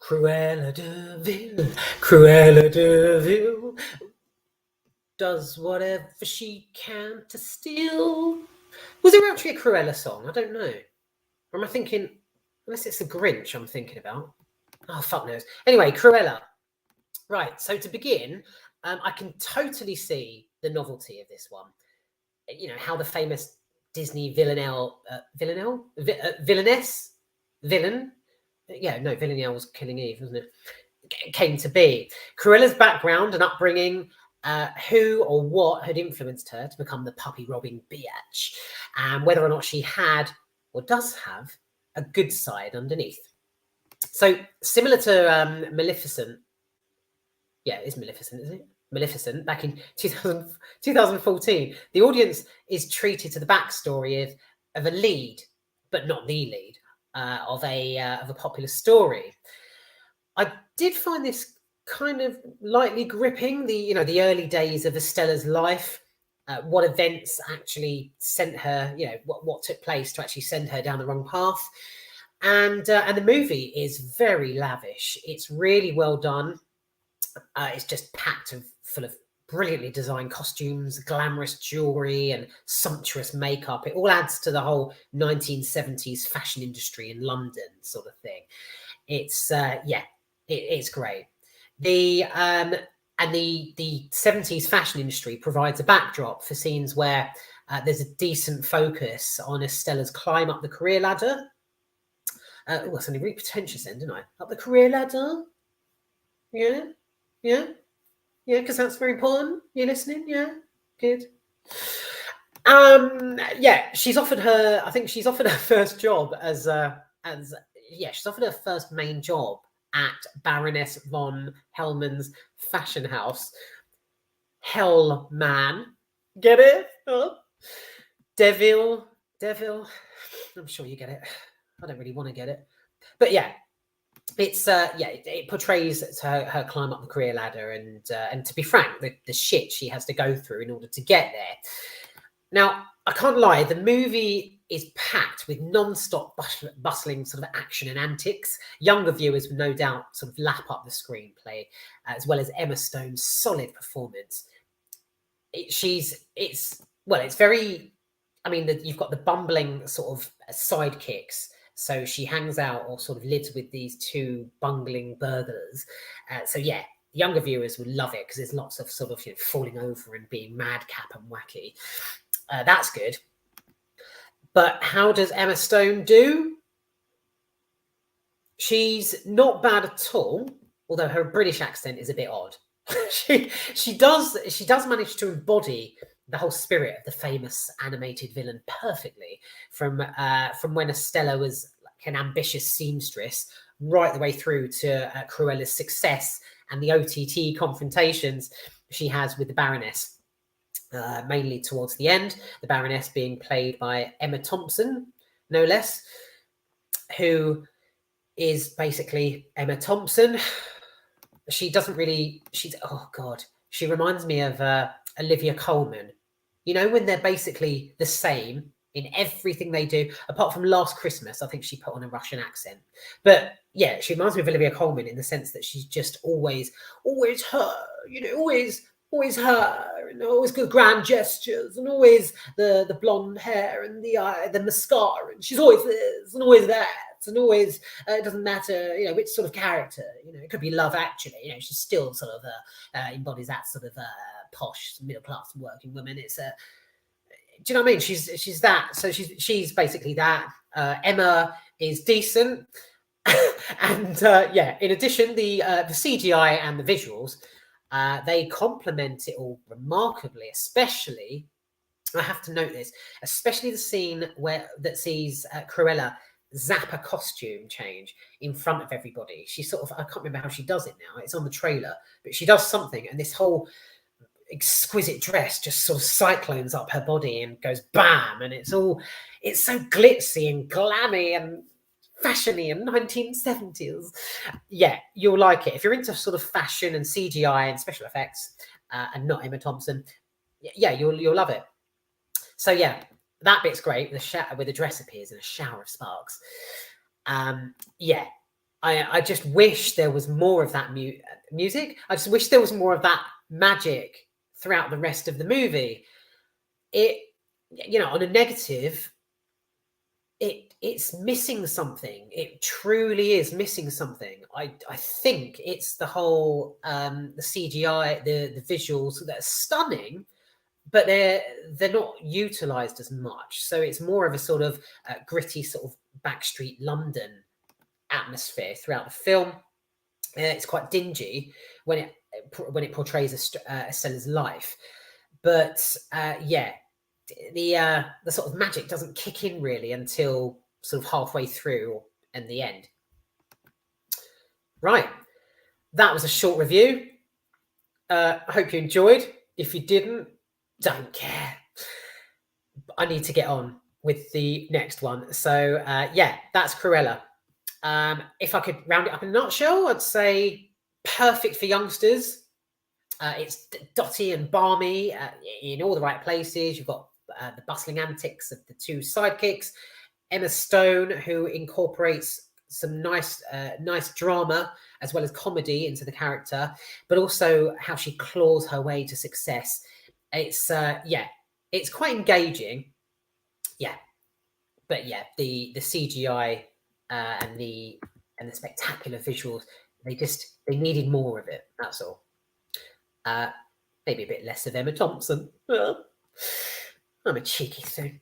Cruella de Vil, Cruella de Vil does whatever she can to steal. Was there actually a Cruella song? I don't know. Or am I thinking, unless it's the Grinch I'm thinking about. Oh, fuck knows. Anyway, Cruella. Right, so to begin, I can totally see the novelty of this one. You know, how the famous Disney villainess? Villain? Yeah, no, Villanelle was killing Eve, wasn't it? Came to be. Cruella's background and upbringing, who or what had influenced her to become the puppy robbing biatch, and whether or not she had or does have a good side underneath. So similar to Maleficent, yeah, it is Maleficent, isn't it? Maleficent, back in 2014, the audience is treated to the backstory of a lead, but not the lead, of a popular story. I did find this kind of lightly gripping, the early days of Estella's life, what events actually sent her, what took place to actually send her down the wrong path. And the movie is very lavish. It's really well done. It's just packed full of brilliantly designed costumes, glamorous jewelry, and sumptuous makeup. It all adds to the whole 1970s fashion industry in London sort of thing. It's it's great. The 70s fashion industry provides a backdrop for scenes where there's a decent focus on Estella's climb up the career ladder. I sounded really pretentious then, didn't I? Up the career ladder? Yeah, because that's very important. You listening? Yeah, good. She's offered her. I think she's offered her first job she's offered her first main job at Baroness von Hellman's fashion house. Hellman, get it? Huh? Devil. I'm sure you get it. I don't really want to get it, but yeah. It's it portrays her climb up the career ladder, and to be frank, the shit she has to go through in order to get there. Now, I can't lie, the movie is packed with non-stop bustling sort of action and antics. Younger viewers would no doubt sort of lap up the screenplay, as well as Emma Stone's solid performance. It's very, I mean, you've got the bumbling sort of sidekicks. So she hangs out or sort of lives with these two bungling burglars. Younger viewers would love it because there's lots of sort of falling over and being madcap and wacky. That's good. But how does Emma Stone do? She's not bad at all, although her British accent is a bit odd. she does manage to embody the whole spirit of the famous animated villain perfectly, from when Estella was like an ambitious seamstress right the way through to Cruella's success and the OTT confrontations she has with the Baroness, mainly towards the end, the Baroness being played by Emma Thompson, no less, who is basically Emma Thompson. She reminds me of Olivia Colman. When they're basically the same in everything they do, apart from Last Christmas, I think she put on a Russian accent. But yeah, she reminds me of Olivia Colman in the sense that she's just always her, always her, and always good grand gestures, and always the blonde hair and the mascara, and she's always this and always that, and always it doesn't matter, which sort of character, it could be Love Actually, she's still sort of embodies that sort of posh middle class working woman. It's do you know what I mean? She's that. So she's basically that. Emma is decent, and in addition, the CGI and the visuals, they complement it all remarkably. Especially, I have to note this, especially the scene that sees Cruella zap a costume change in front of everybody. She sort of, I can't remember how she does it now. It's on the trailer, but she does something, and this whole exquisite dress just sort of cyclones up her body and goes bam, and it's so glitzy and glammy and fashiony and 1970s. Yeah, you'll like it if you're into sort of fashion and CGI and special effects, and not Emma Thompson. Yeah, you'll love it. So yeah, that bit's great. The where the dress appears in a shower of sparks. I just wish there was more of that music. I just wish there was more of that magic throughout the rest of the movie. It, on a negative, it's missing something. It truly is missing something. I think it's the whole the CGI, the visuals that are stunning, but they're not utilized as much. So it's more of a sort of gritty sort of backstreet London atmosphere throughout the film. It's quite dingy when it portrays a seller's life, but the sort of magic doesn't kick in really until sort of halfway through and the end. Right, that was a short review. I hope you enjoyed. If you didn't, don't care. I need to get on with the next one. So that's Cruella. If I could round it up in a nutshell, I'd say perfect for youngsters. It's dotty and balmy in all the right places. You've got the bustling antics of the two sidekicks, Emma Stone, who incorporates some nice drama as well as comedy into the character, but also how she claws her way to success. It's it's quite engaging. Yeah, but the CGI and the spectacular visuals, they needed more of it. That's all. Maybe a bit less of Emma Thompson. I'm a cheeky thing.